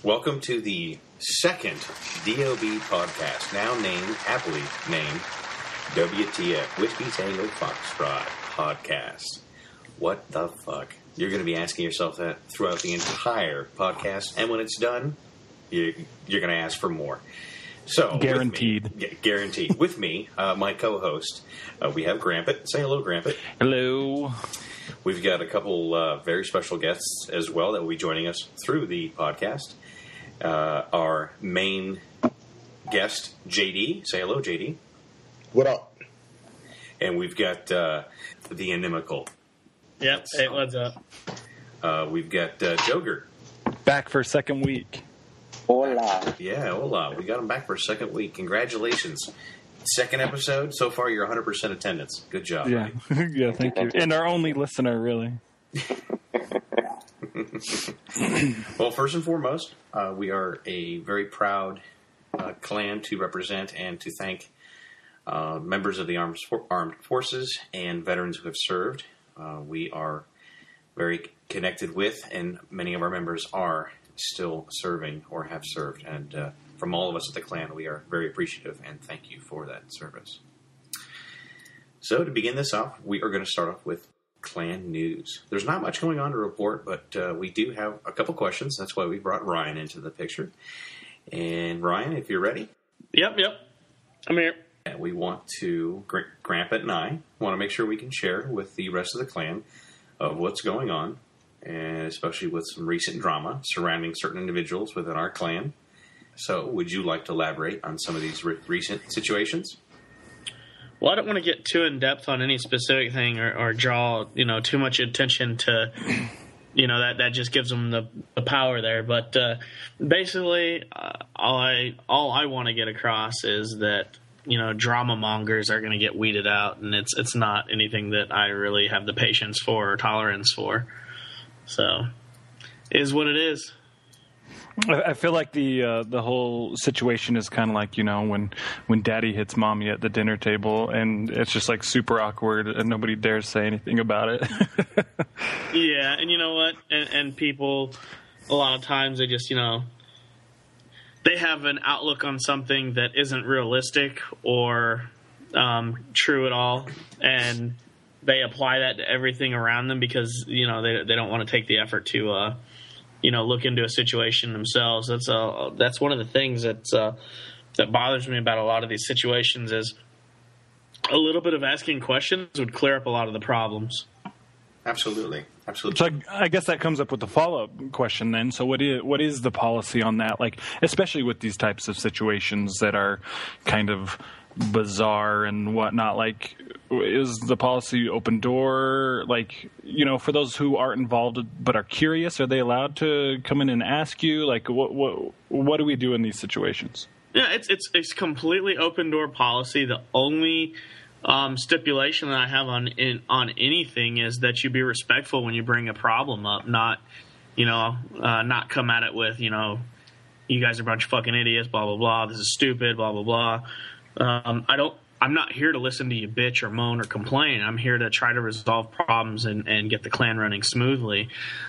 Welcome to the second DOB Podcast, now aptly named WTF, Whiskey Tango Foxtrot Podcast. What the fuck? You're going to be asking yourself that throughout the entire podcast, and when it's done, you're going to ask for more. So, guaranteed. Guaranteed. With me, my co-host, we have Grampet. Say hello, Grampet. Hello. We've got a couple very special guests as well that will be joining us through the podcast. Our main guest, JD. Say hello, JD. What up? And we've got TheInimical. Yep. Hey, what's up? We've got Joker. Back for a second week. Hola. Yeah, hola. We got him back for a second week. Congratulations. Second episode. So far, you're 100% attendance. Good job. Yeah. Yeah, thank you. And our only listener, really. Well, first and foremost, we are a very proud clan to represent and to thank members of the armed forces and veterans who have served. We are very connected with, and many of our members are still serving or have served. And from all of us at the clan, we are very appreciative and thank you for that service. So to begin this off, we are going to start off with clan news. There's not much going on to report, but we do have a couple questions. That's why we brought Ryan into the picture. And Ryan, if you're ready. Yep. I'm here. We want to, Grampet and I want to make sure we can share with the rest of the clan of what's going on, and especially with some recent drama surrounding certain individuals within our clan. So would you like to elaborate on some of these recent situations? Well, I don't want to get too in depth on any specific thing or draw, too much attention to, that just gives them the power there. But basically, all I want to get across is that, drama mongers are going to get weeded out, and it's not anything that I really have the patience for or tolerance for. So, it is what it is. I feel like the whole situation is kind of like, when daddy hits mommy at the dinner table, and it's just like super awkward and nobody dares say anything about it. Yeah, and you know what? And people, a lot of times they just, they have an outlook on something that isn't realistic or true at all, and they apply that to everything around them because, they don't want to take the effort to look into a situation themselves. That's one of the things that bothers me about a lot of these situations is a little bit of asking questions would clear up a lot of the problems. Absolutely. So I guess that comes up with the follow-up question then. So what is the policy on that? Like, especially with these types of situations that are kind of bizarre and whatnot, like, is the policy open door? Like, for those who aren't involved but are curious, are they allowed to come in and ask you? Like, what do we do in these situations? Yeah, it's completely open door policy. The only stipulation that I have on anything is that you be respectful when you bring a problem up, not come at it with, you guys are a bunch of fucking idiots, blah, blah, blah, this is stupid, blah, blah, blah. I'm not here to listen to you bitch or moan or complain. I'm here to try to resolve problems and get the clan running smoothly.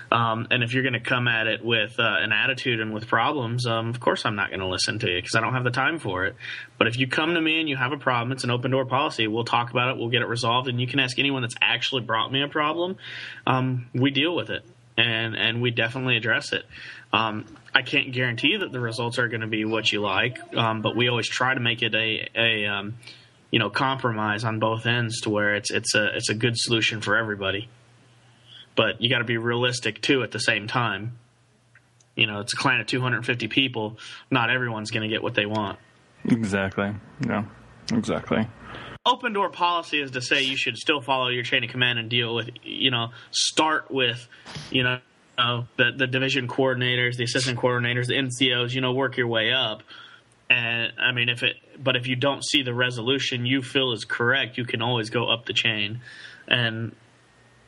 And if you're going to come at it with an attitude and with problems, of course I'm not going to listen to you because I don't have the time for it. But if you come to me and you have a problem, it's an open door policy. We'll talk about it. We'll get it resolved. And you can ask anyone that's actually brought me a problem. We deal with it. And we definitely address it. I can't guarantee that the results are going to be what you like, but we always try to make it a compromise on both ends to where it's a good solution for everybody. But you got to be realistic too at the same time. It's a clan of 250 people. Not everyone's going to get what they want. Exactly. Yeah. Exactly. Open door policy is to say you should still follow your chain of command and deal with, start with, the division coordinators, the assistant coordinators, the NCOs, work your way up. And I mean, if you don't see the resolution you feel is correct, you can always go up the chain. And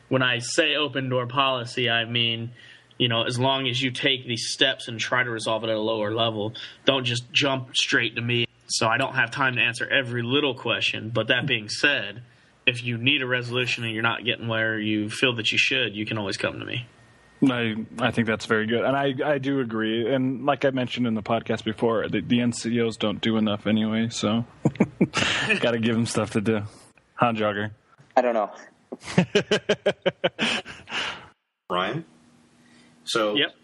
when I say open door policy, I mean, as long as you take these steps and try to resolve it at a lower level, don't just jump straight to me. So I don't have time to answer every little question. But that being said, if you need a resolution and you're not getting where you feel that you should, you can always come to me. I think that's very good, and I do agree. And like I mentioned in the podcast before, the NCOs don't do enough anyway, so got to give them stuff to do. Huh, Jogger? I don't know. Ryan? So, Yep.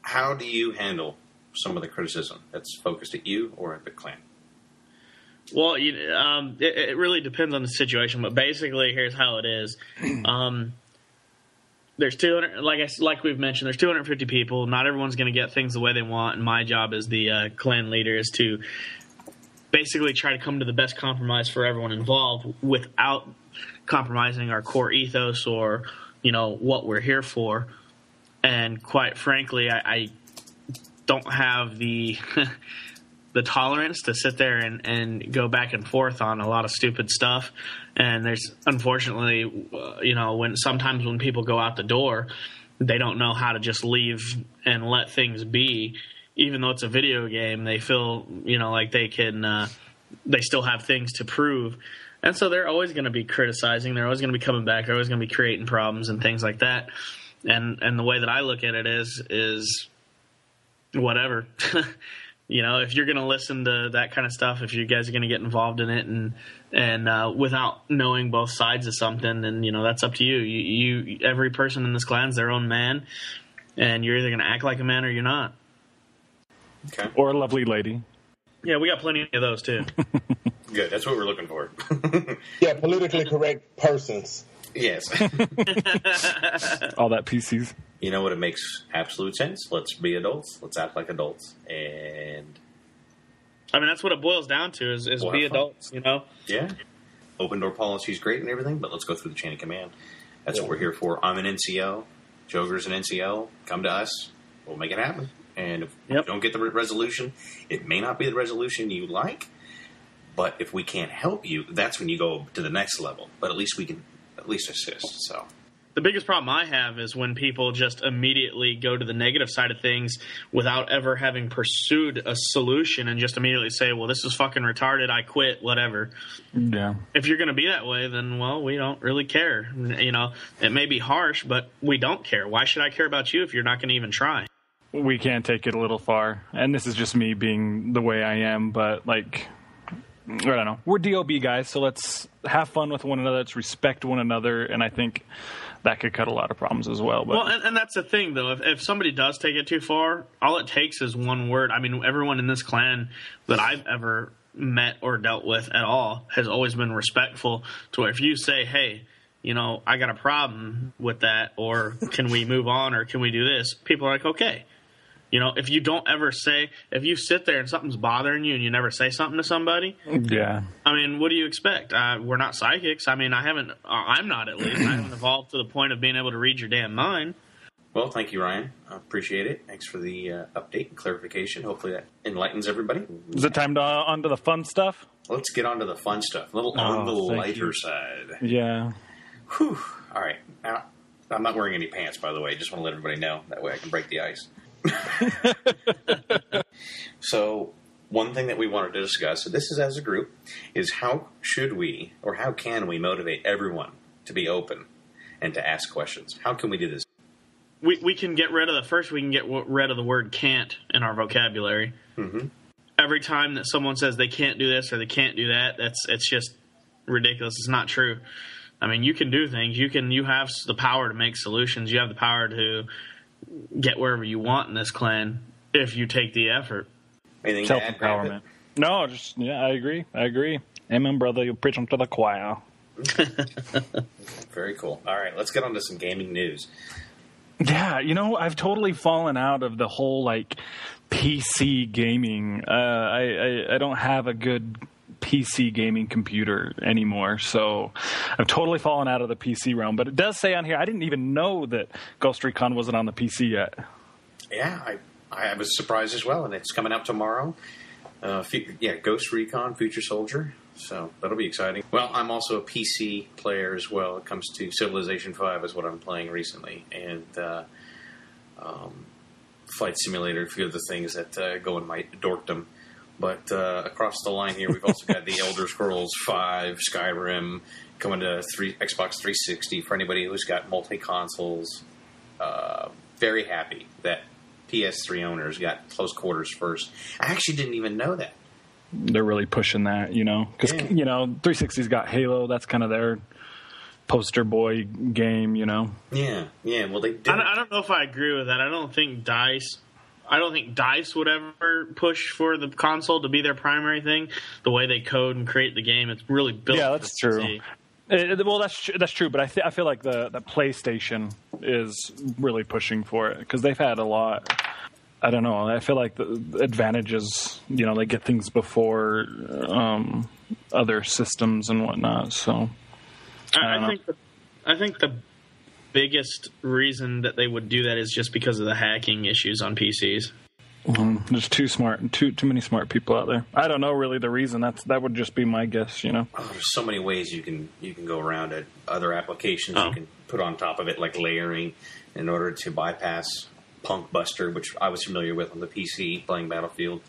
How do you handle some of the criticism that's focused at you or at the clan? Well, it really depends on the situation, but basically, here's how it is. There's 200, like we've mentioned, there's 250 people. Not everyone's going to get things the way they want, and my job as the clan leader is to basically try to come to the best compromise for everyone involved without compromising our core ethos or, what we're here for. And quite frankly, I don't have the the tolerance to sit there and go back and forth on a lot of stupid stuff. And there's, unfortunately, sometimes when people go out the door, they don't know how to just leave and let things be. Even though it's a video game, they feel, like they can, they still have things to prove. And so they're always going to be criticizing. They're always going to be coming back. They're always going to be creating problems and things like that. And the way that I look at it is whatever. If you're going to listen to that kind of stuff, if you guys are going to get involved in it and without knowing both sides of something, then, that's up to you. You every person in this clan's their own man, and you're either going to act like a man or you're not. Okay. Or a lovely lady. Yeah, we got plenty of those, too. Good. That's what we're looking for. Yeah, politically correct persons. Yes. All that PCs. You know what? It makes absolute sense. Let's be adults. Let's act like adults. And I mean, that's what it boils down to is We'll be have fun. adults, Yeah. Open door policy is great and everything, but let's go through the chain of command. That's what we're here for. I'm an NCO. Joger's an NCO. Come to us. We'll make it happen. And if you don't get the resolution, it may not be the resolution you like, but if we can't help you, that's when you go to the next level. But at least we can assist. So The biggest problem I have is when people just immediately go to the negative side of things without ever having pursued a solution and just immediately say, well, this is fucking retarded, I quit, whatever. Yeah. If you're going to be that way, then, well, we don't really care. It may be harsh, but we don't care. Why should I care about you if you're not going to even try? We can take it a little far. And this is just me being the way I am, but, I don't know. We're DOB guys, so let's have fun with one another. Let's respect one another, and I think that could cut a lot of problems as well. But. Well, and that's the thing, though. If somebody does take it too far, all it takes is one word. I mean, everyone in this clan that I've ever met or dealt with at all has always been respectful to where if you say, hey, I got a problem with that, or can we move on, or can we do this? People are like, okay. If you don't ever say, if you sit there and something's bothering you and you never say something to somebody, yeah. I mean, what do you expect? We're not psychics. I mean, I'm not at least. I haven't evolved to the point of being able to read your damn mind. Well, thank you, Ryan. I appreciate it. Thanks for the update and clarification. Hopefully that enlightens everybody. Is it time to on to the fun stuff? Let's get on to the fun stuff. A little on the lighter side. Yeah. Whew. All right. Now, I'm not wearing any pants, by the way. Just want to let everybody know. That way I can break the ice. So one thing that we wanted to discuss, so this is as a group, is how should we or how can we motivate everyone to be open and to ask questions? How can we do this? We can get rid of we can get rid of the word can't in our vocabulary. Mm-hmm. Every time that someone says they can't do this or they can't do that, it's just ridiculous. It's not true. I mean, you can do things. You have the power to make solutions. You have the power to get wherever you want in this clan if you take the effort. Anything to add, self-empowerment. No, I agree. Amen, brother. You're preaching to the choir. Very cool. All right, let's get on to some gaming news. Yeah, I've totally fallen out of the whole PC gaming. I don't have a good PC gaming computer anymore, so I've totally fallen out of the PC realm. But it does say on here, I didn't even know that Ghost Recon wasn't on the PC yet. Yeah, I was surprised as well, and it's coming out tomorrow. Ghost Recon Future Soldier, so that'll be exciting. Well, I'm also a PC player as well. It comes to Civilization 5 is what I'm playing recently, and Flight Simulator, a few of the things that go in my dorkdom. But across the line here, we've also got the Elder Scrolls 5, Skyrim, coming to Xbox 360 for anybody who's got multi-consoles. very happy that PS3 owners got close quarters first. I actually didn't even know that. They're really pushing that, because 360's got Halo. That's kind of their poster boy game, Yeah. Well, they did. I don't know if I agree with that. I don't think DICE would ever push for the console to be their primary thing. The way they code and create the game, it's really built. Yeah, that's true. Well, that's true. But I feel like the PlayStation is really pushing for it because they've had a lot. I don't know. I feel like the advantages, they get things before other systems and whatnot. So I think the biggest reason that they would do that is just because of the hacking issues on PCs. There's too many smart people out there. I don't know really the reason. That would just be my guess. Oh, there's so many ways you can go around it. Other applications you can put on top of it, like layering, in order to bypass Punk Buster, which I was familiar with on the PC playing Battlefield.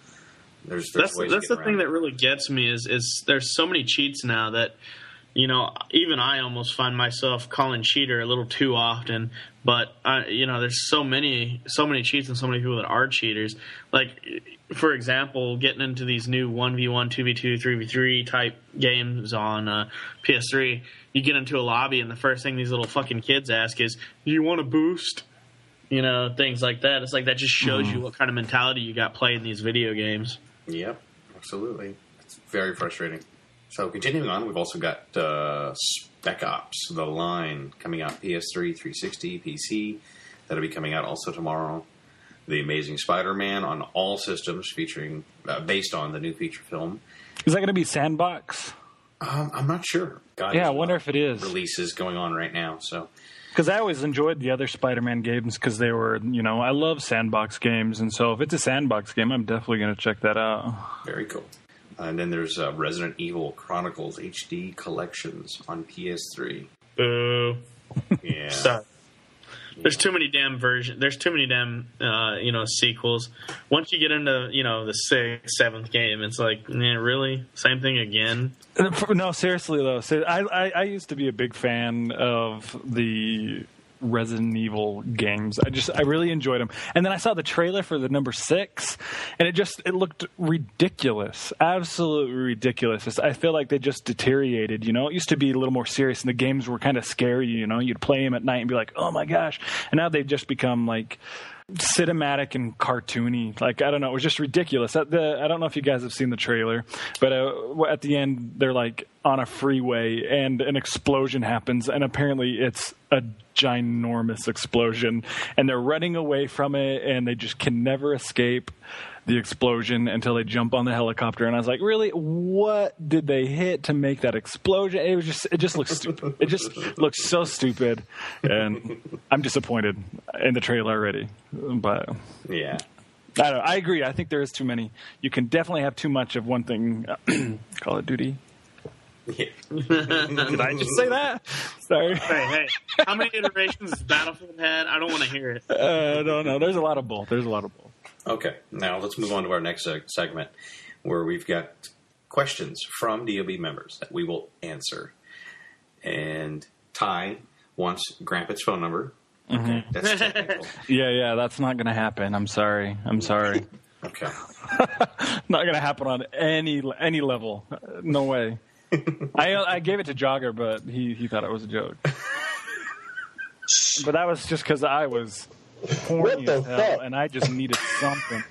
That's the thing that really gets me is there's so many cheats now that even I almost find myself calling cheater a little too often. But there's so many cheats and so many people that are cheaters. Like, for example, getting into these new 1v1, 2v2, 3v3 type games on PS3, you get into a lobby and the first thing these little fucking kids ask is, "Do you want a boost?" Things like that. It's like that just shows you what kind of mentality you got playing these video games. Yep, absolutely. It's very frustrating. So continuing on, we've also got Spec Ops: The Line coming out PS3, 360, PC. That'll be coming out also tomorrow. The Amazing Spider-Man on all systems, featuring based on the new feature film. Is that going to be sandbox? I'm not sure. I wonder if it is. Releases going on right now, so. Because I always enjoyed the other Spider-Man games because they were, I love sandbox games, and so if it's a sandbox game, I'm definitely going to check that out. Very cool. And then there's Resident Evil Chronicles HD Collections on PS3. Boo. Yeah. Stop. There's too many damn versions. There's too many damn, sequels. Once you get into, the 6th, 7th game, it's like, really? Same thing again? No, seriously, though. I used to be a big fan of the Resident Evil games. I really enjoyed them. And then I saw the trailer for the number 6, and it looked ridiculous. Absolutely ridiculous. I feel like they just deteriorated, It used to be a little more serious, and the games were kind of scary, You'd play them at night and be like, oh my gosh. And now they've just become like cinematic and cartoony. Like, I don't know. It was just ridiculous. I don't know if you guys have seen the trailer, but at the end, they're like on a freeway and an explosion happens, and apparently it's a ginormous explosion, and they're running away from it, and they just can never escape the explosion until they jump on the helicopter. And I was like, really? What did they hit to make that explosion? It just looks stupid. It just looks so stupid, and I'm disappointed in the trailer already. But yeah, I don't know. I agree. I think there is too many. You can definitely have too much of one thing. Call of Duty. Yeah. Did I just say that? Sorry. Hey, how many iterations has Battlefield had? I don't want to hear it. I don't know. There's a lot of both. Okay, now let's move on to our next segment, where we've got questions from DOB members that we will answer. And Ty wants Grandpa's phone number. Okay, that's technical. Yeah, that's not going to happen. I'm sorry. Okay. Not going to happen on any level. No way. I gave it to Jogger, but he thought it was a joke. But that was just because I was horny as hell, and I just needed something.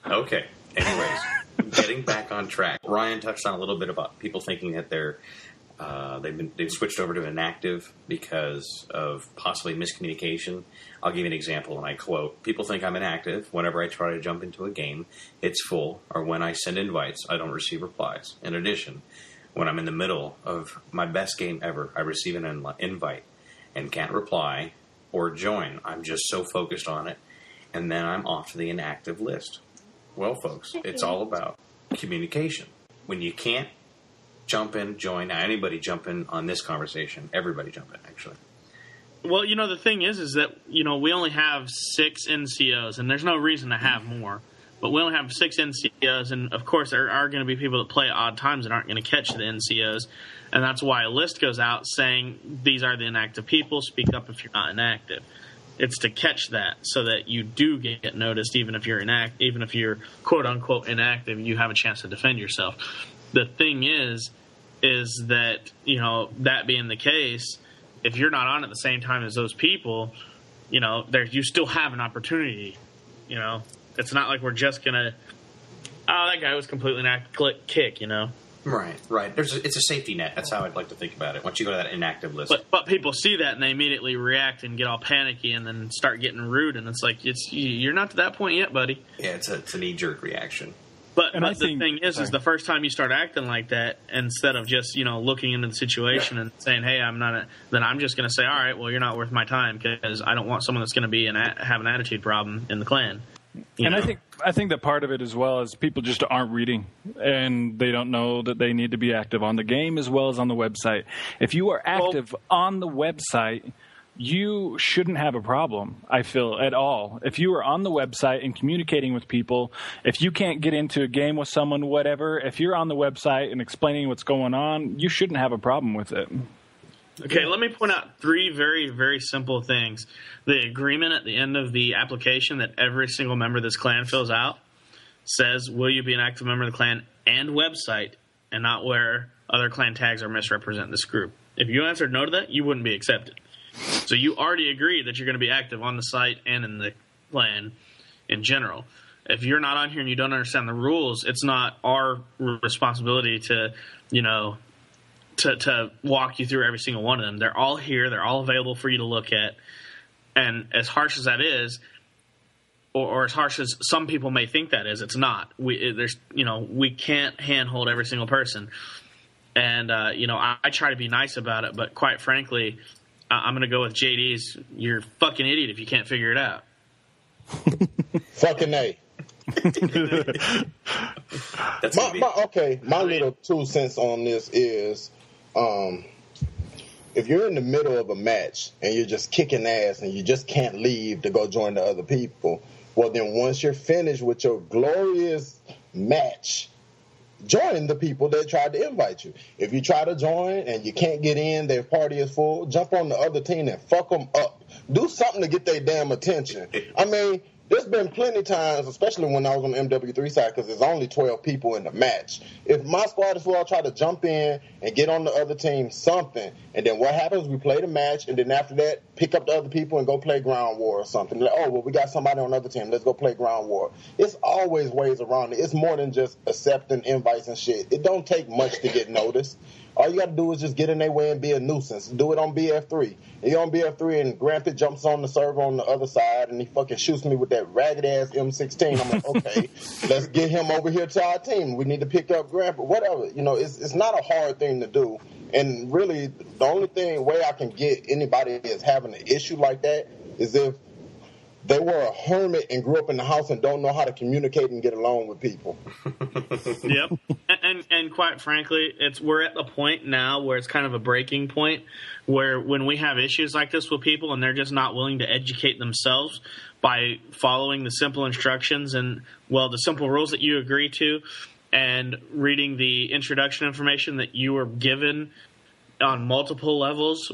Okay. Anyways, getting back on track. Ryan touched on a little bit about people thinking that they've switched over to inactive because of possibly miscommunication. I'll give you an example, and I quote, "People think I'm inactive whenever I try to jump into a game, it's full, or when I send invites, I don't receive replies. In addition, when I'm in the middle of my best game ever, I receive an invite and can't reply or join. I'm just so focused on it, and then I'm off to the inactive list." Well, folks, it's all about communication. When you can't jump in, join. Now, anybody jump in on this conversation. Everybody jump in, actually. Well, the thing is that, we only have 6 NCOs, and there's no reason to have more. but we only have 6 NCOs, and of course there are going to be people that play at odd times that aren't going to catch the NCOs, and that's why a list goes out saying these are the inactive people, speak up if you're not inactive. It's to catch that so that you do get noticed, even if you're quote unquote inactive, you have a chance to defend yourself. The thing is that, that being the case, if you're not on at the same time as those people, you still have an opportunity. It's not like we're just gonna, that guy was completely inactive, kick. Right. It's a safety net. That's how I'd like to think about it. Once you go to that inactive list, but people see that and they immediately react and get all panicky and then start getting rude, and it's like you're not to that point yet, buddy. Yeah, it's a knee-jerk reaction. But the thing is the first time you start acting like that, instead of just looking into the situation and saying, "Hey, I'm not," then I'm just going to say, "All right, well, you're not worth my time because I don't want someone that's going to be have an attitude problem in the clan." I think that part of it as well is people just aren't reading, and they don't know that they need to be active on the game as well as on the website. If you are active on the website, you shouldn't have a problem, I feel, at all. If you are on the website and communicating with people, if you can't get into a game with someone, whatever, if you're on the website and explaining what's going on, you shouldn't have a problem with it. Okay, let me point out 3 very, very simple things. The agreement at the end of the application that every single member of this clan fills out says, will you be an active member of the clan and website, and not where other clan tags are misrepresenting this group. If you answered no to that, you wouldn't be accepted. So you already agreed that you're going to be active on the site and in the clan in general. If you're not on here and you don't understand the rules, it's not our responsibility to, to walk you through every single one of them. They're all here. They're all available for you to look at. And as harsh as that is, or as harsh as some people may think that is, it's not. We can't handhold every single person. And, I try to be nice about it, but quite frankly, I'm going to go with JD's. You're a fucking idiot if you can't figure it out. Fucking A. My little 2 cents on this is, if you're in the middle of a match and you're just kicking ass and you just can't leave to go join the other people, well, then once you're finished with your glorious match, join the people that tried to invite you. If you try to join and you can't get in, their party is full, jump on the other team and fuck them up. Do something to get their damn attention. I mean, there's been plenty times, especially when I was on the MW3 side, because there's only 12 people in the match. If my squad is full, I'll try to jump in and get on the other team something. And then what happens, we play the match, and then after that, pick up the other people and go play Ground War or something. Like, oh, well, we got somebody on the other team. Let's go play Ground War. It's always ways around it. It's more than just accepting invites and shit. It don't take much to get noticed. All you got to do is just get in their way and be a nuisance. Do it on BF3. And you're on BF3 and Grandpa jumps on the server on the other side and he fucking shoots me with that ragged-ass M16. I'm like, okay, let's get him over here to our team. We need to pick up Grandpa. Whatever. It's not a hard thing to do. And really, the only way I can get anybody that's having an issue like that is if they were a hermit and grew up in the house and don't know how to communicate and get along with people. Yep. And quite frankly, we're at the point now where it's kind of a breaking point where when we have issues like this with people and they're just not willing to educate themselves by following the simple instructions and, the simple rules that you agree to and reading the introduction information that you were given on multiple levels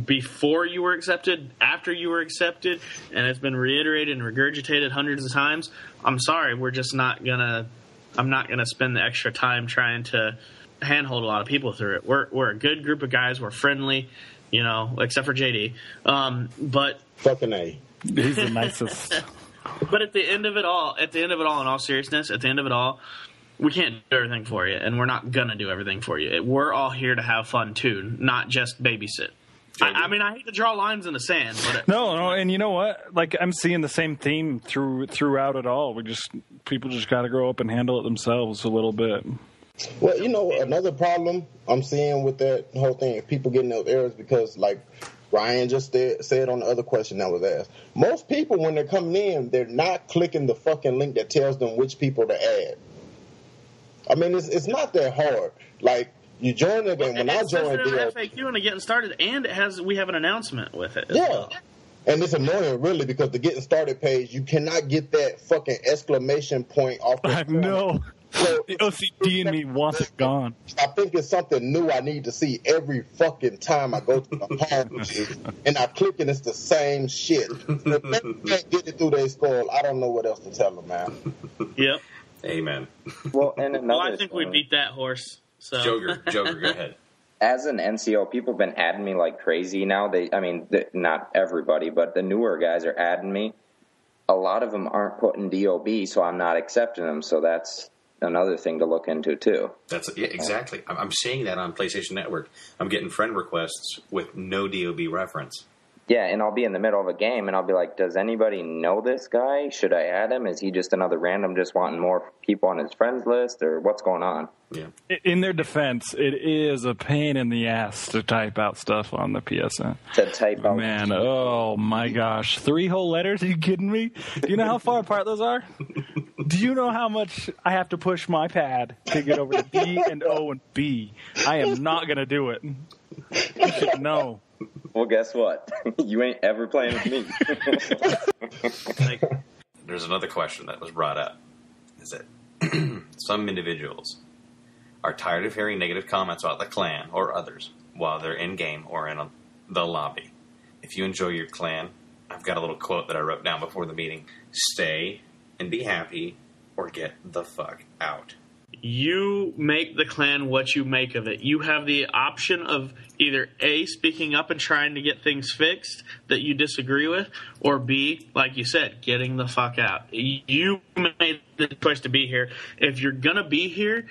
before you were accepted, after you were accepted, and it's been reiterated and regurgitated hundreds of times. I'm sorry, I'm not gonna spend the extra time trying to handhold a lot of people through it. We're a good group of guys. We're friendly, except for JD. But fucking A. He's the nicest. But at the end of it all, in all seriousness, we can't do everything for you, and we're not going to do everything for you. We're all here to have fun, too, not just babysit. I hate to draw lines in the sand. But No, and you know what? Like, I'm seeing the same theme throughout it all. People just got to grow up and handle it themselves a little bit. Well, another problem I'm seeing with that whole thing, if people getting those errors, because, like Ryan just said on the other question that was asked, most people, when they're coming in, they're not clicking the fucking link that tells them which people to add. I mean, it's not that hard. Like, you join the game. When I joined FAQ and getting started, and we have an announcement with it. Yeah. And it's annoying, really, because the getting started page, you cannot get that fucking exclamation point off the I know. So the OCD in me wants it gone. I think it's something new I need to see every fucking time I go to the home and I click and it's the same shit. If they can't get it through their skull, I don't know what else to tell them, man. Yep. Amen. Well, and I think we beat that horse. So. Joker, go ahead. As an NCO, people have been adding me like crazy now. Not everybody, but the newer guys are adding me. A lot of them aren't putting DOB, so I'm not accepting them. So that's another thing to look into too. Exactly. I'm seeing that on PlayStation Network. I'm getting friend requests with no DOB reference. Yeah, and I'll be in the middle of a game, and I'll be like, does anybody know this guy? Should I add him? Is he just another random just wanting more people on his friends list, or what's going on? Yeah. In their defense, it is a pain in the ass to type out stuff on the PSN. To type out. Man, oh my gosh. 3 whole letters? Are you kidding me? Do you know how far apart those are? Do you know how much I have to push my pad to get over to D and O and B? I am not going to do it. You should know. Well, guess what? You ain't ever playing with me. There's another question that was brought up. Is that some individuals are tired of hearing negative comments about the clan or others while they're in-game or in the lobby. If you enjoy your clan, I've got a little quote that I wrote down before the meeting. Stay and be happy or get the fuck out. You make the clan what you make of it. You have the option of either A, speaking up and trying to get things fixed that you disagree with, or B, like you said, getting the fuck out. You made the choice to be here. If you're going to be here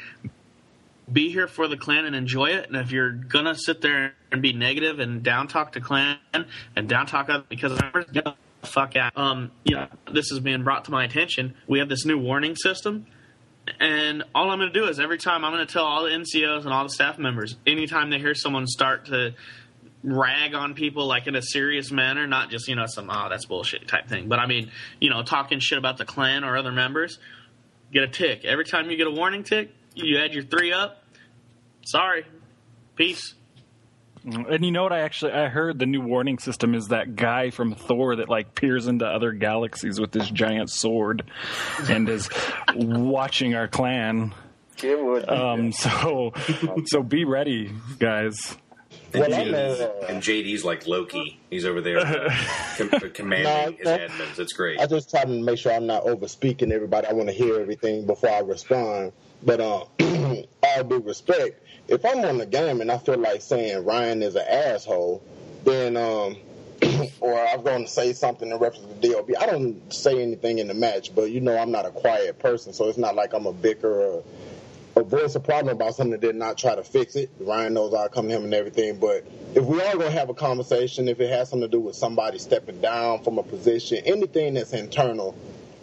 for the clan and enjoy it. And if you're going to sit there and be negative and down talk to clan and down talk other because members, get the fuck out. This is being brought to my attention. We have this new warning system. And all I'm going to do is every time I'm going to tell all the NCOs and all the staff members, anytime they hear someone start to rag on people like in a serious manner, not just, some, that's bullshit type thing. But I mean, talking shit about the clan or other members, get a tick. Every time you get a warning tick, you add your 3 up. Sorry. Peace. And you know what? I heard the new warning system is that guy from Thor that peers into other galaxies with this giant sword and is watching our clan. So be ready, guys. And JD's like Loki. He's over there commanding his admins. It's great. I just try to make sure I'm not over speaking everybody. I want to hear everything before I respond. But all due respect, if I'm on the game and I feel like saying Ryan is an asshole, then or I'm going to say something in reference to DOB, I don't say anything in the match. But I'm not a quiet person, so it's not like I'm a bicker or voice a problem about something that did not try to fix it. Ryan knows I'll come to him and everything. But if we are going to have a conversation, if it has something to do with somebody stepping down from a position, anything that's internal,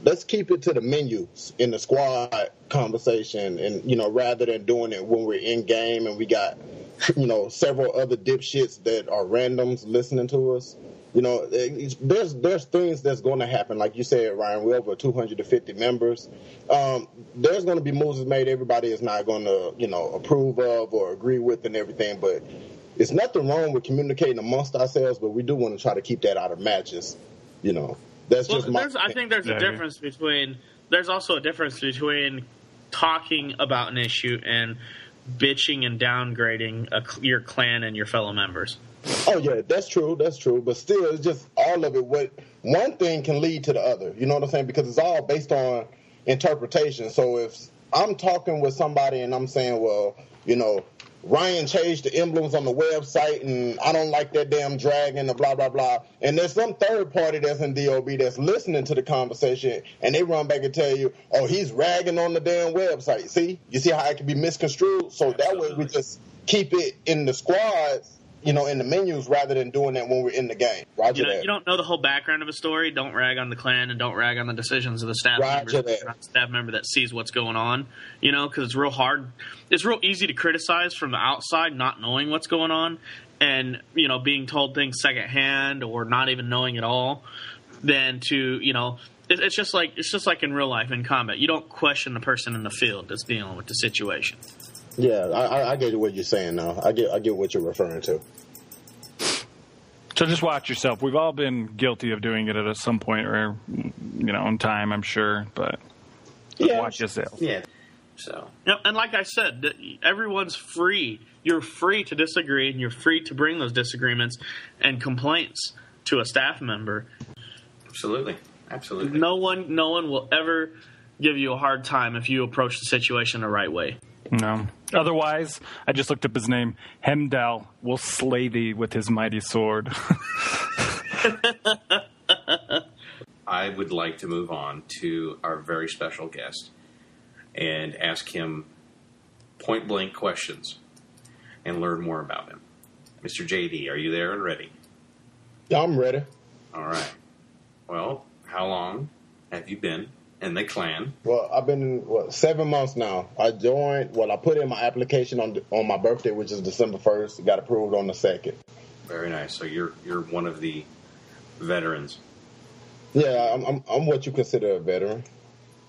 let's keep it to the menus in the squad conversation, and rather than doing it when we're in game and we got several other dipshits that are randoms listening to us. There's things that's going to happen. Like you said, Ryan, we're over 250 members. There's going to be moves made everybody is not going to approve of or agree with and everything. But it's nothing wrong with communicating amongst ourselves. But we do want to try to keep that out of matches. That's just my. I think there's a difference between. There's also a difference between talking about an issue and bitching and downgrading your clan and your fellow members. Oh yeah, that's true. But still, it's just all of it. What one thing can lead to the other. You know what I'm saying? Because it's all based on interpretation. So if I'm talking with somebody and I'm saying, well, Ryan changed the emblems on the website and I don't like that damn dragon and blah, blah, blah. And there's some third party that's in DOB that's listening to the conversation and they run back and tell you, oh, he's ragging on the damn website. See? You see how it can be misconstrued? So that way we just keep it in the squads, in the menus rather than doing that when we're in the game. Roger that. You don't know the whole background of a story. Don't rag on the clan and don't rag on the decisions of the staff member that sees what's going on, because it's real hard. It's real easy to criticize from the outside, not knowing what's going on and, being told things secondhand or not even knowing at all than to, it's just like in real life in combat. You don't question the person in the field that's dealing with the situation. Yeah, I get what you're saying now. I get what you're referring to. So just watch yourself. We've all been guilty of doing it at some point or, in time, I'm sure. But watch yourself. Yeah. So. And like I said, everyone's free. You're free to disagree, and you're free to bring those disagreements and complaints to a staff member. Absolutely. No one will ever give you a hard time if you approach the situation the right way. No. Otherwise, I just looked up his name. Hemdal will slay thee with his mighty sword. I would like to move on to our very special guest and ask him point-blank questions and learn more about him. Mr. JD, are you there and ready? Yeah, I'm ready. All right. Well, how long have you been in the clan? Well, I've been 7 months now. I joined. Well, I put in my application on my birthday, which is December 1st. It got approved on the 2nd. Very nice. So you're one of the veterans. Yeah, I'm what you consider a veteran.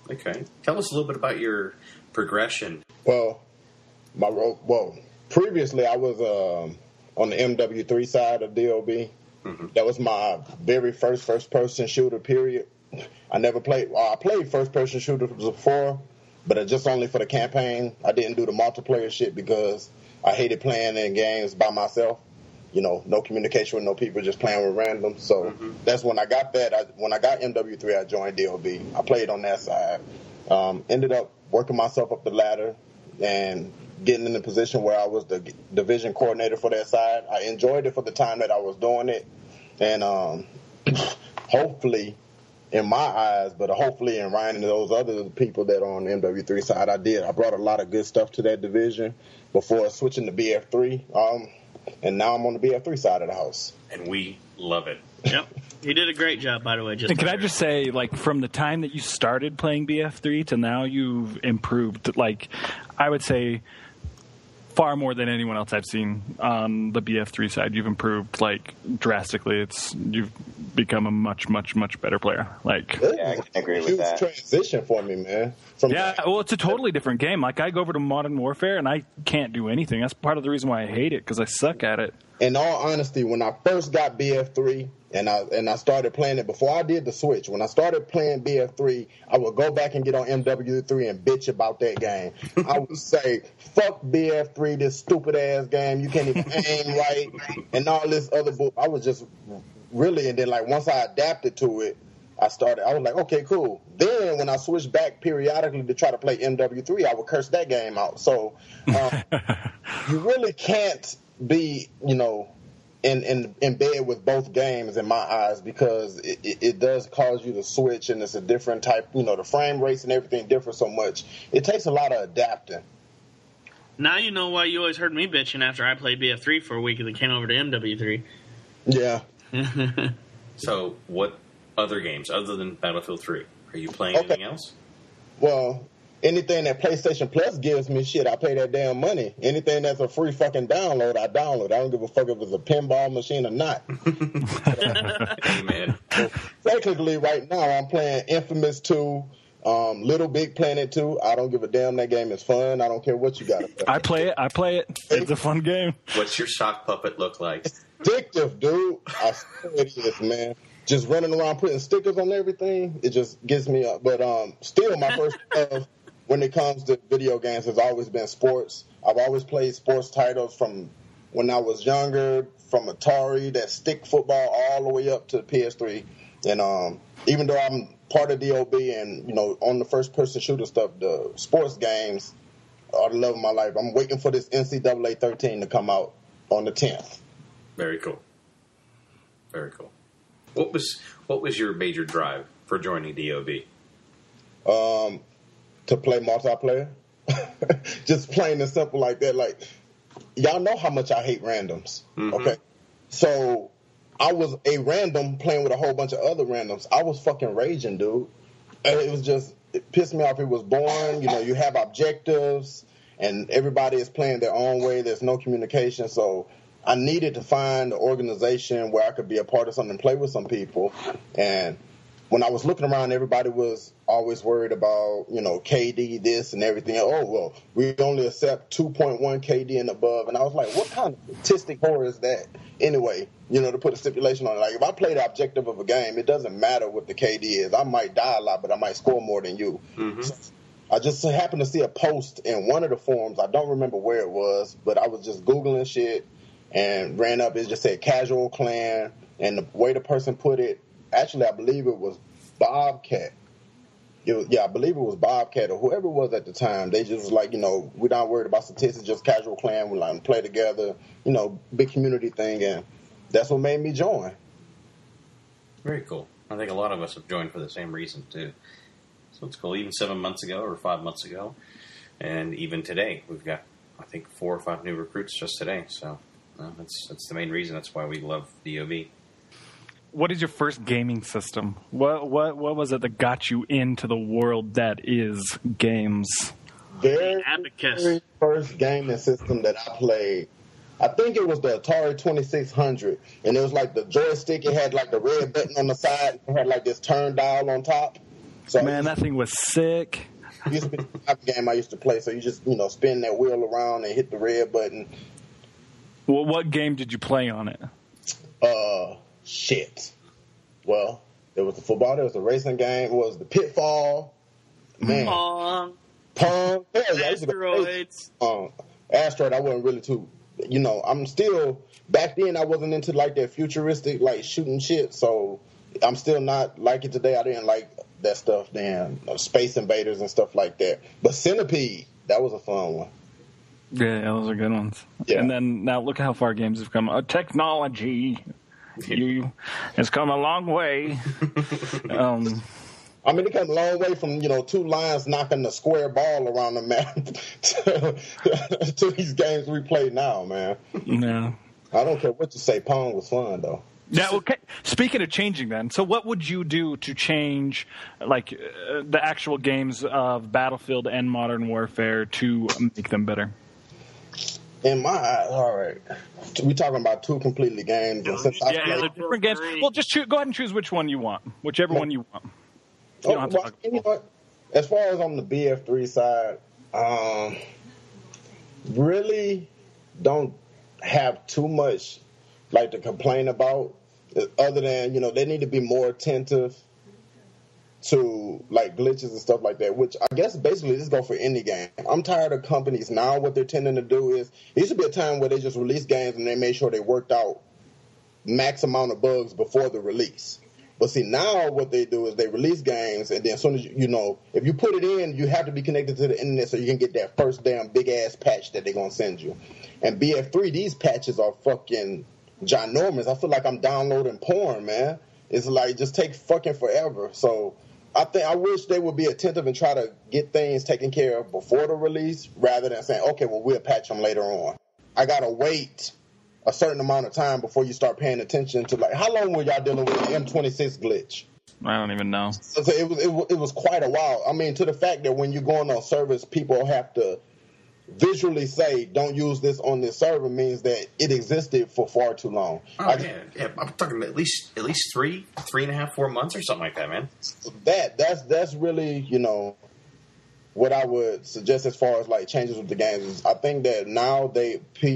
Okay. Tell us a little bit about your progression. Well, previously I was on the MW3 side of DOB. Mm-hmm. That was my very first-person shooter, period. I never played. Well, I played first-person shooters before, but just only for the campaign. I didn't do the multiplayer shit because I hated playing in games by myself. No communication with no people, just playing with random. So that's when I got that. When I got MW3, I joined DOB. I played on that side. Ended up working myself up the ladder and getting in the position where I was the division coordinator for that side. I enjoyed it for the time that I was doing it. And hopefully, in my eyes, but hopefully in Ryan and those other people that are on the MW3 side, I brought a lot of good stuff to that division before switching to BF3. And now I'm on the BF3 side of the house. And we love it. Yep. You did a great job, by the way. And can I just say, from the time that you started playing BF3 to now, you've improved, I would say, far more than anyone else I've seen on the BF3 side. You've improved, drastically. You've become a much, much, much better player. Yeah, I can agree with that. Huge transition for me, man. It's a totally different game. I go over to Modern Warfare, and I can't do anything. That's part of the reason why I hate it, because I suck at it. In all honesty, when I first got BF3 and I started playing it, before I did the switch, when I started playing BF3, I would go back and get on MW3 and bitch about that game. I would say, fuck BF3, this stupid-ass game. You can't even aim right and all this other bull. I was just really, and then once I adapted to it, I was like, okay, cool. Then when I switched back periodically to try to play MW3, I would curse that game out. So you really can't be, in bed with both games in my eyes, because it does cause you to switch, and it's a different type, the frame rates and everything differ so much. It takes a lot of adapting. Now you know why you always heard me bitching after I played BF3 for a week and then came over to MW3. Yeah. So what other games other than Battlefield 3? Are you playing anything else? Well, anything that PlayStation Plus gives me, shit, I pay that damn money. Anything that's a free fucking download, I download. I don't give a fuck if it's a pinball machine or not. Amen. So, technically, right now, I'm playing Infamous 2, Little Big Planet 2. I don't give a damn. That game is fun. I don't care what you got. I play it. It's a fun game. What's your sock puppet look like? It's addictive, dude. I swear it is, man. Just running around putting stickers on everything, it just gets me up. But still, my first love when it comes to video games has always been sports. I've always played sports titles from when I was younger, from Atari, that stick football, all the way up to PS3. And even though I'm part of DOB and, on the first-person shooter stuff, the sports games are the love of my life. I'm waiting for this NCAA 13 to come out on the 10th. Very cool. Very cool. What was your major drive for joining DOB? To play multiplayer. Just plain and simple like that. Y'all know how much I hate randoms. Mm-hmm. Okay. So I was a random playing with a whole bunch of other randoms. I was fucking raging, dude. It pissed me off. It was boring. You have objectives and everybody is playing their own way. There's no communication. So I needed to find an organization where I could be a part of something and play with some people. And when I was looking around, everybody was always worried about, KD this and everything. Oh, well, we only accept 2.1 KD and above. And I was like, what kind of statistic horror is that? Anyway, to put a stipulation on it. Like, if I play the objective of a game, it doesn't matter what the KD is. I might die a lot, but I might score more than you. Mm-hmm. So I just happened to see a post in one of the forums. I don't remember where it was, but I was just Googling shit and ran up. It just said casual clan. And the way the person put it, actually, I believe it was Bobcat. I believe it was Bobcat or whoever it was at the time. They just was like, we're not worried about statistics, just casual clan. We like to play together, big community thing. And that's what made me join. Very cool. I think a lot of us have joined for the same reason, too. So it's cool. Even 7 months ago or 5 months ago. And even today, we've got, I think, 4 or 5 new recruits just today. So that's the main reason. That's why we love DOB. What is your first gaming system? What was it that got you into the world that is games? Very first gaming system that I played, I think it was the Atari 2600, and it was like the joystick. It had like the red button on the side. It had like this turn dial on top. So man, that thing was sick. It used to be the type of game I used to play. So you just spin that wheel around and hit the red button. Well, what game did you play on it? Shit. Well, there was the football, there was the racing game, it was the Pitfall, man. Pong. Hell yeah, Asteroids. Asteroid, I wasn't really too, I'm still, back then I wasn't into like that futuristic, like shooting shit, so I'm still not like it today. I didn't like that stuff then, Space Invaders and stuff like that. But Centipede, that was a fun one. Yeah, those are good ones. Yeah. And then now look how far games have come. Technology. It's come a long way. It came a long way from 2 lines knocking the square ball around the map to these games we play now, man. No, I don't care what you say. Pong was fun though. Yeah. Okay. Speaking of changing, then, so what would you do to change, like the actual games of Battlefield and Modern Warfare to make them better? In my eyes, all right. We're talking about 2 completely games. And since they're different games. Well, just go ahead and choose which one you want. Whichever one you want. As far as on the BF3 side, really don't have too much to complain about, other than, they need to be more attentive to glitches and stuff like that, which I guess basically this go for any game. I'm tired of companies now. What they're tending to do is, it used to be a time where they just released games and they made sure they worked out max amount of bugs before the release. But see, now what they do is they release games, and then as soon as if you put it in, you have to be connected to the internet so you can get that first damn big ass patch that they're gonna send you. And BF3, these patches are fucking ginormous. I feel like I'm downloading porn, man. It's like just take fucking forever. So I wish they would be attentive and try to get things taken care of before the release, rather than saying, okay, well, we'll patch them later on. I got to wait a certain amount of time before you start paying attention to, how long were y'all dealing with the M26 glitch? I don't even know. So it was quite a while. I mean, to the fact that when you're going on service, people have to visually say, don't use this on this server, means that it existed for far too long. Oh, yeah. I'm talking at least 3.5, 4 months or something like that, man. That's really, what I would suggest as far as changes with the games is, I think that now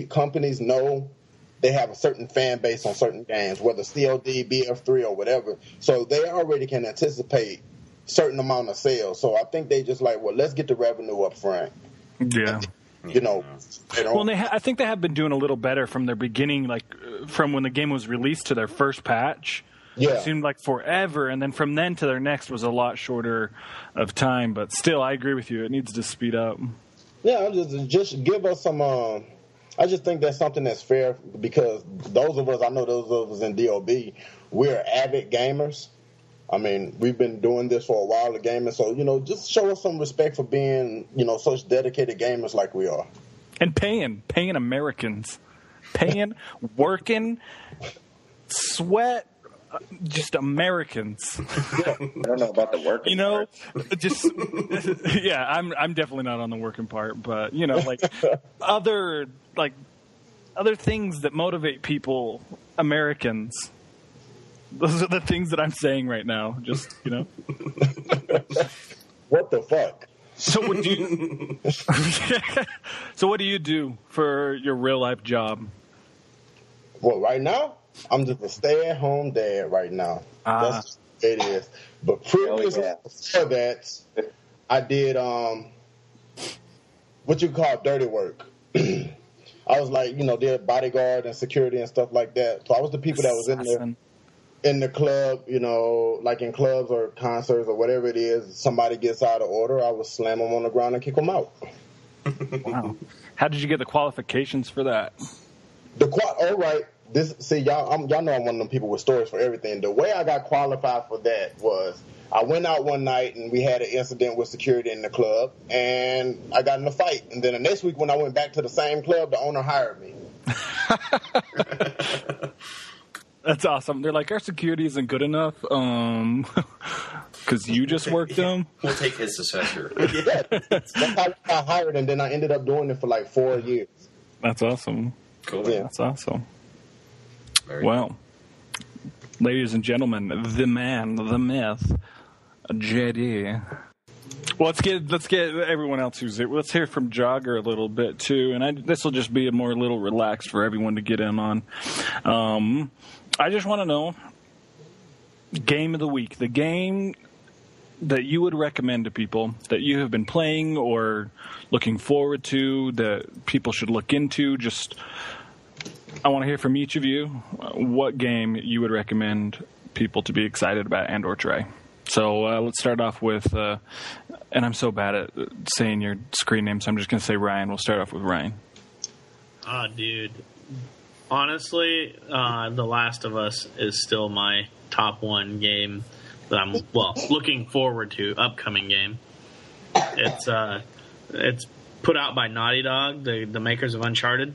companies know they have a certain fan base on certain games, whether COD, BF3, or whatever. So they already can anticipate certain amount of sales. So I think they just let's get the revenue up front. Yeah. Well, I think they have been doing a little better from their beginning, from when the game was released to their first patch. Yeah. It seemed like forever, and then from then to their next was a lot shorter of time. But still, I agree with you. It needs to speed up. Yeah, just give us some. I just think that's something that's fair, because those of us in DOB, we're avid gamers. I mean, we've been doing this for a while, the gaming. So, just show us some respect for being, such dedicated gamers like we are. And paying Americans. Working, sweat, just Americans. I don't know about the working part. Just, yeah, I'm definitely not on the working part, but, other things that motivate people, Americans. Those are the things that I'm saying right now. Just, What the fuck? So what do you do for your real life job? Well, right now, I'm just a stay-at-home dad right now. That's just what it is. But previously before that, I did what you call dirty work. I was like, did bodyguard and security and stuff like that. So I was the people that was in the club, like in clubs or concerts or whatever it is. Somebody gets out of order, I would slam them on the ground and kick them out. Wow. How did you get the qualifications for that? All right. Y'all know I'm one of them people with stories for everything. The way I got qualified for that was I went out one night and we had an incident with security in the club, and I got in a fight. And then the next week when I went back to the same club, the owner hired me. That's awesome. They're like, our security isn't good enough because you just worked them. We'll take his successor. Yeah, that's how I got hired, and then I ended up doing it for like 4 years. That's awesome. Cool. Yeah. That's awesome. Very well, ladies and gentlemen, the man, the myth, JD. Well, let's get everyone else who's there. Let's hear from Jogger a little bit too, and this will just be a little relaxed for everyone to get in on. I just want to know, game of the week, the game that you would recommend to people that you have been playing or looking forward to that people should look into. I want to hear from each of you what game you would recommend people to be excited about and or try. So let's start off with, and I'm so bad at saying your screen name, so I'm just going to say Ryan. We'll start off with Ryan. Dude. Honestly, The Last of Us is still my top one game that I'm, looking forward to, upcoming game. It's put out by Naughty Dog, the makers of Uncharted.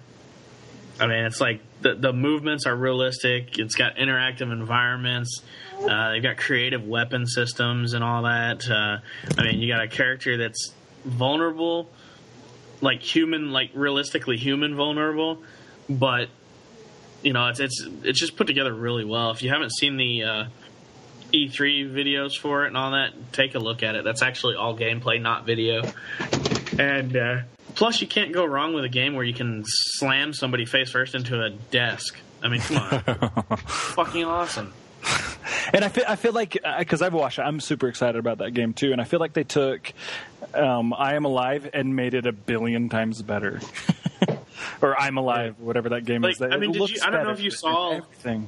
I mean, it's like the movements are realistic. It's got interactive environments. They've got creative weapon systems and all that. I mean, you got a character that's vulnerable, like human, like realistically human vulnerable, but it's just put together really well. If you haven't seen the E3 videos for it and all that, take a look at it. That's actually all gameplay, not video. And plus, you can't go wrong with a game where you can slam somebody face first into a desk. I mean, come on. Fucking awesome. And I feel like, because I've watched it, I'm super excited about that game too, and I feel like they took I Am Alive and made it 1 billion times better. Or I'm Alive, whatever that game is. I mean, I don't know if you saw everything.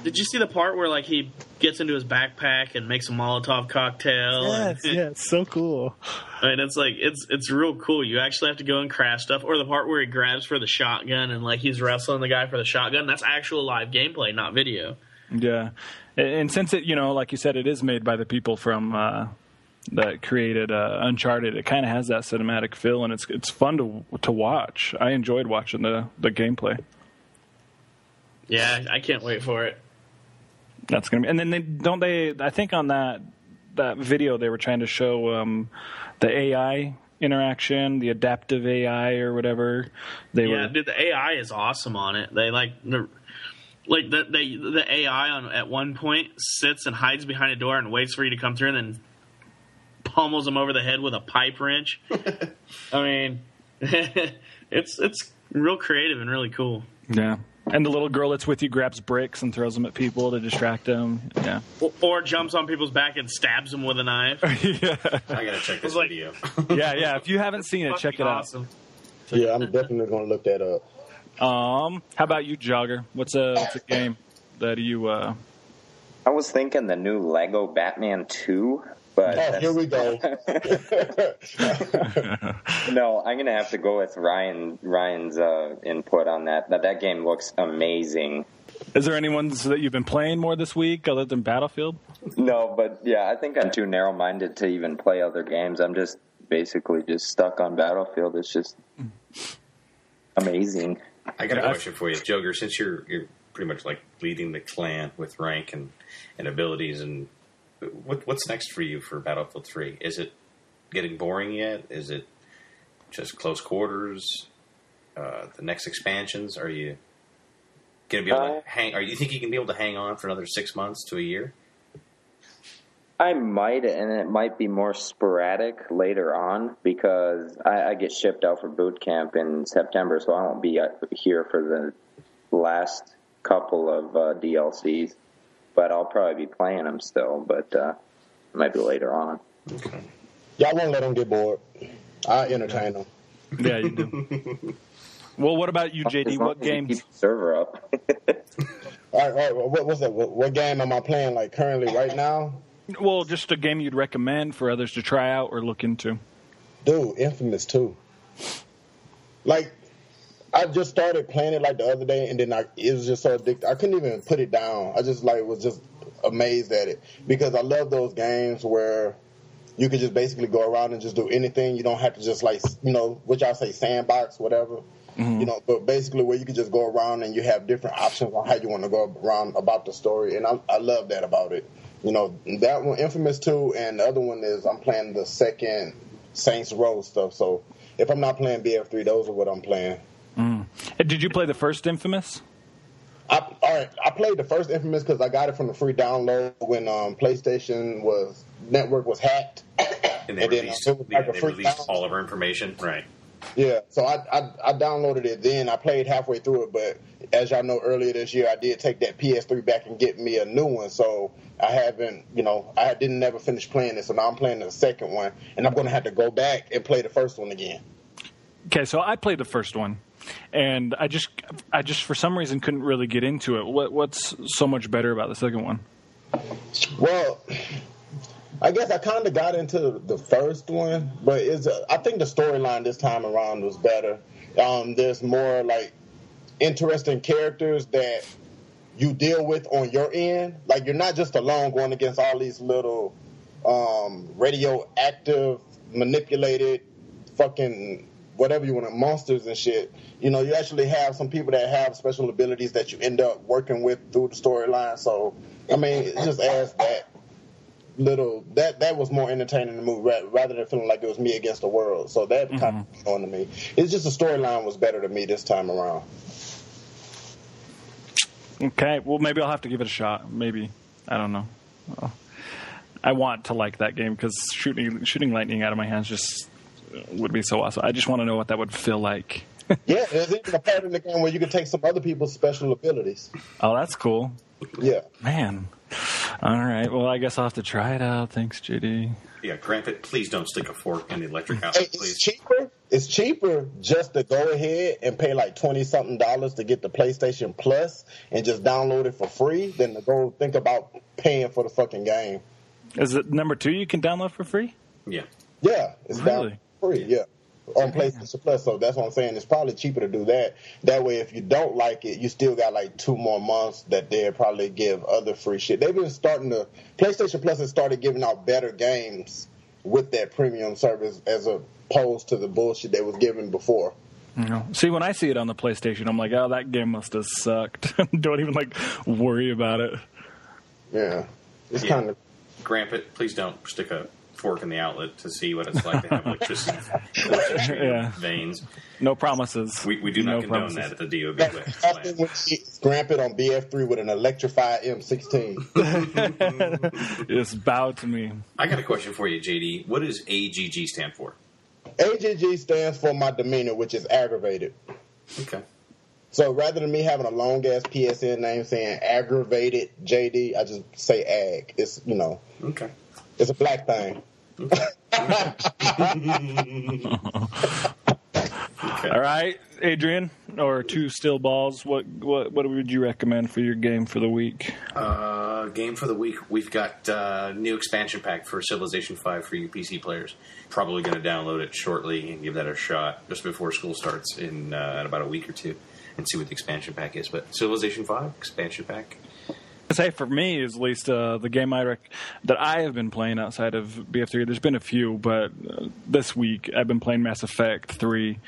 Did you see the part where like he gets into his backpack and makes a Molotov cocktail? Yes, it's so cool. I mean, it's like it's real cool. You actually have to go and craft stuff. Or the part where he grabs for the shotgun and like he's wrestling the guy for the shotgun. That's actual live gameplay, not video. Yeah, and since it, like you said, it is made by the people from that created Uncharted, it kind of has that cinematic feel, and it's fun to watch. I enjoyed watching the gameplay. Yeah, I can't wait for it. That's gonna be, and then I think on that video they were trying to show the AI interaction, the adaptive AI or whatever. Dude, the AI is awesome on it. They the AI at one point sits and hides behind a door and waits for you to come through, and then pummels him over the head with a pipe wrench. I mean, it's real creative and really cool. Yeah. And the little girl that's with you grabs bricks and throws them at people to distract them. Yeah. Or jumps on people's back and stabs them with a knife. Yeah. I gotta check this video. Yeah. If you haven't seen it, check it out. Awesome. Yeah, I'm definitely going to look that up. How about you, Jogger? What's a game that you? I was thinking the new Lego Batman 2. But here we go. No, I'm gonna have to go with Ryan's input on that. That game looks amazing. Is there any ones that you've been playing more this week other than Battlefield? No, but yeah, I think I'm too narrow-minded to even play other games. I'm just basically just stuck on Battlefield. It's just amazing. I got a question for you, Joker. Since you're pretty much like leading the clan with rank and abilities and. What's next for you for Battlefield 3? Is it getting boring yet? Is it just close quarters? The next expansions? Are you Gonna be able to hang? Or you think you can be able to hang on for another 6 months to a year? I might, and it might be more sporadic later on because I get shipped out for boot camp in September, so I won't be here for the last couple of DLCs. But I'll probably be playing them still, but it might be later on. Okay. Y'all won't let them get bored. I entertain them. Yeah, you do. Well, what about you, JD? What games? Keep the server up. All right. What's that? What game am I playing like currently right now? Well, just a game you'd recommend for others to try out or look into. Dude, Infamous 2. Like, I just started playing it like the other day, and then it was just so addictive. I couldn't even put it down. I just was just amazed at it because I love those games where you could just basically go around and just do anything. You don't have to just what y'all say, sandbox, whatever. Mm-hmm. But basically where you can just go around and you have different options on how you want to go around about the story, and I love that about it. That one, Infamous 2, and the other one is I'm playing the second Saints Row stuff. So if I'm not playing BF3, those are what I'm playing. Mm. Did you play the first Infamous? I played the first Infamous because I got it from the free download when PlayStation network was hacked. And they released all of our information, right? Yeah, so I downloaded it then. I played halfway through it, but as y'all know, earlier this year I did take that PS3 back and get me a new one. So I haven't, I didn't never finish playing it. So now I'm playing the second one, and I'm going to have to go back and play the first one again. Okay, so I played the first one, and I just for some reason couldn't really get into it. What's so much better about the second one? Well, I guess I kind of got into the first one, but I think the storyline this time around was better. There's more like interesting characters that you deal with on your end. Like you're not just alone going against all these little radioactive, manipulated, fucking whatever you want, monsters and shit. You actually have some people that have special abilities that you end up working with through the storyline. So I mean, it just adds that. That was more entertaining to move rather than feeling like it was me against the world. So that kind of on to me. It's just the storyline was better to me this time around. Okay, well maybe I'll have to give it a shot. Maybe, I don't know. I want to like that game because shooting lightning out of my hands just would be so awesome. I just want to know what that would feel like. Yeah, there's even a part in the game where you can take some other people's special abilities. Oh, that's cool. Yeah, man. All right. Well, I guess I'll have to try it out. Thanks, JD. Yeah, granted, please don't stick a fork in the electric outlet, please. It's cheaper just to go ahead and pay like $20-something to get the PlayStation Plus and just download it for free than to go think about paying for the fucking game. Is it number 2 you can download for free? Yeah. Yeah, it's really free. Yeah. On PlayStation Plus, so that's what I'm saying. It's probably cheaper to do that. That way, if you don't like it, you still got like 2 more months that they'll probably give other free shit. They've been PlayStation Plus has started giving out better games with that premium service as opposed to the bullshit they was giving before. See, when I see it on the PlayStation, I'm like, oh, that game must have sucked. Don't even worry about it. Yeah, it's kind of. Grandpa, please don't stick a fork in the outlet to see what it's like to have electricity in veins. No promises. We do not condone that at the DOB plant. Grandpa on BF3 with an electrified M16. Just bow to me. I got a question for you, JD. What does AGG stand for? AGG stands for my demeanor, which is aggravated. Okay. So rather than me having a long ass PSN name saying aggravated JD, I just say ag. It's Okay. It's a black thing. Okay. All right, Adrian, or 2 still balls. What would you recommend for your game for the week? Game for the week. We've got new expansion pack for Civilization 5 for you PC players. Probably going to download it shortly and give that a shot just before school starts in about a week or 2 and see what the expansion pack is. But Civilization 5 expansion pack. Say for me, at least the game that I have been playing outside of BF3. There's been a few, but this week I've been playing Mass Effect 3.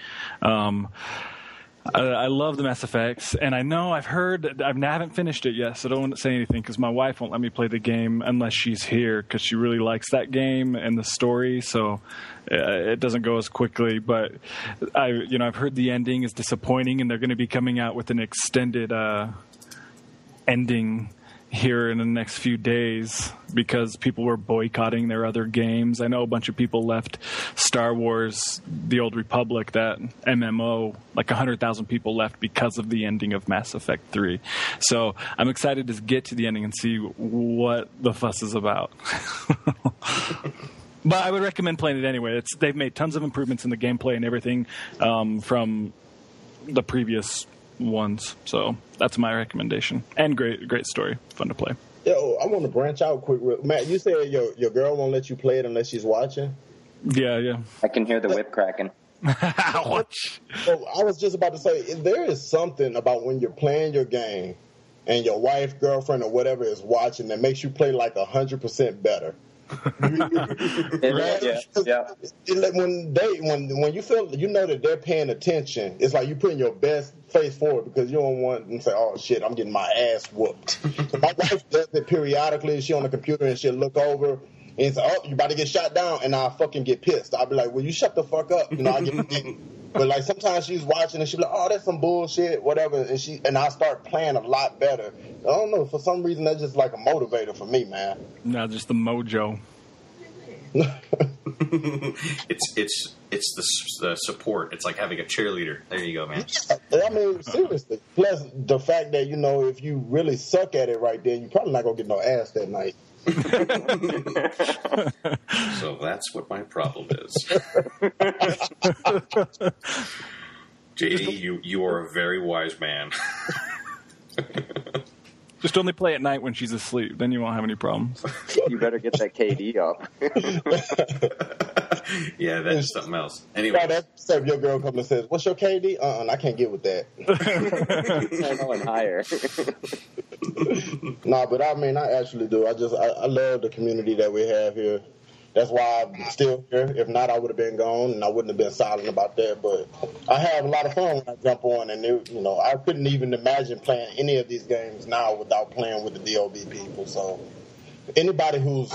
I love the Mass Effects, and I know I haven't finished it yet, so don't say anything because my wife won't let me play the game unless she's here because she really likes that game and the story. So it doesn't go as quickly. But I've heard the ending is disappointing, and they're going to be coming out with an extended ending here in the next few days because people were boycotting their other games. I know a bunch of people left Star Wars The Old Republic, that MMO, like 100,000 people left because of the ending of Mass Effect 3. So I'm excited to get to the ending and see what the fuss is about. But I would recommend playing it anyway. They've made tons of improvements in the gameplay and everything from the previous ones. So that's my recommendation. And great story. Fun to play. Yo, I want to branch out quick. Matt, you said your girl won't let you play it unless she's watching? Yeah. I can hear the whip cracking. Ouch. So I was just about to say, there is something about when you're playing your game and your wife, girlfriend, or whatever is watching that makes you play like 100% better. Yeah. When you feel that they're paying attention, it's like you putting your best face forward because you don't want them to say, "Oh shit, I'm getting my ass whooped." So my wife does it periodically. She on the computer and she'll look over and say, "Oh, you about to get shot down," and I fucking get pissed. I'll be like, "Well, you shut the fuck up," I get. But like sometimes she's watching and she'll be like, "Oh, that's some bullshit," whatever, and I start playing a lot better. I don't know, for some reason that's just like a motivator for me, man. No, just the mojo. It's the support. It's like having a cheerleader. There you go, man. I mean, seriously. Plus the fact that if you really suck at it right there, you're probably not gonna get no ass that night. So that's what my problem is. JD, you are a very wise man. Just only play at night when she's asleep. Then you won't have any problems. You better get that KD up. Yeah, that's something else. Anyway. Right, that's if your girl comes and says, "What's your KD?" I can't get with that. I'm going higher. No, but I mean, I actually do. I love the community that we have here. That's why I'm still here. If not, I would have been gone, and I wouldn't have been silent about that. But I have a lot of fun when I jump on, and I couldn't even imagine playing any of these games now without playing with the DOB people. So anybody who's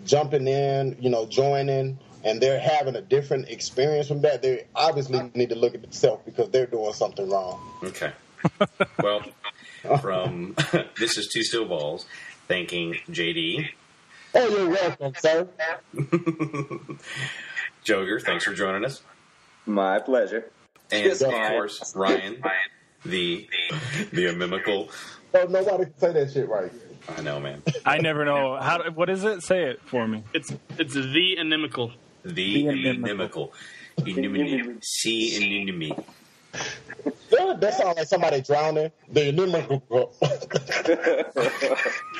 jumping in, joining, and they're having a different experience from that, they obviously need to look at themselves because they're doing something wrong. Okay. Well, from This Is Two Still Balls, thanking JD. Oh, you're welcome, sir. Joger, thanks for joining us. My pleasure. And, of course, Ryan, the Inimical. Oh, nobody can say that shit right. I know, man. I never know. What is it? Say it for me. It's the Inimical. The Inimical. Inimini. See Inimini. That sounds like somebody drowning. The Inimical.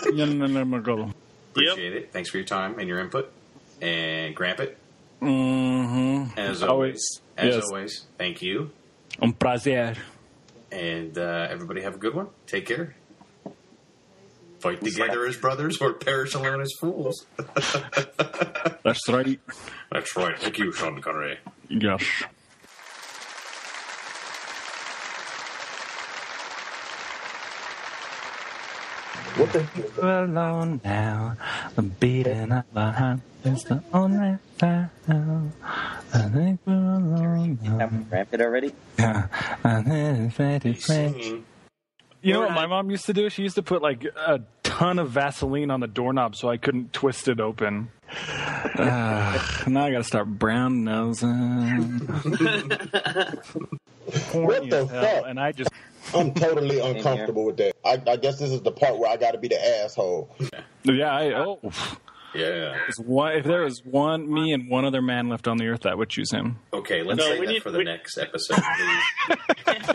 Inimical. Appreciate it. Thanks for your time and your input. And Grampet. Mm-hmm. As always, thank you. Un placer. And everybody have a good one. Take care. Fight together as brothers or perish alone as fools. That's right. That's right. Thank you, Sean Connery. Yes. What the? Alone now, the beating of my heart is the only sound. I think we're alone now. Have we ramped it already? Yeah, I think it's ready, French. You know what my mom used to do? She used to put like a ton of Vaseline on the doorknob so I couldn't twist it open. Now I gotta start brown nosing. What the fuck? And I'm totally uncomfortable with that. I guess this is the part where I got to be the asshole. Yeah, Yeah. If there was me and one other man left on the earth, I would choose him. Okay, let's say that for the next episode, please.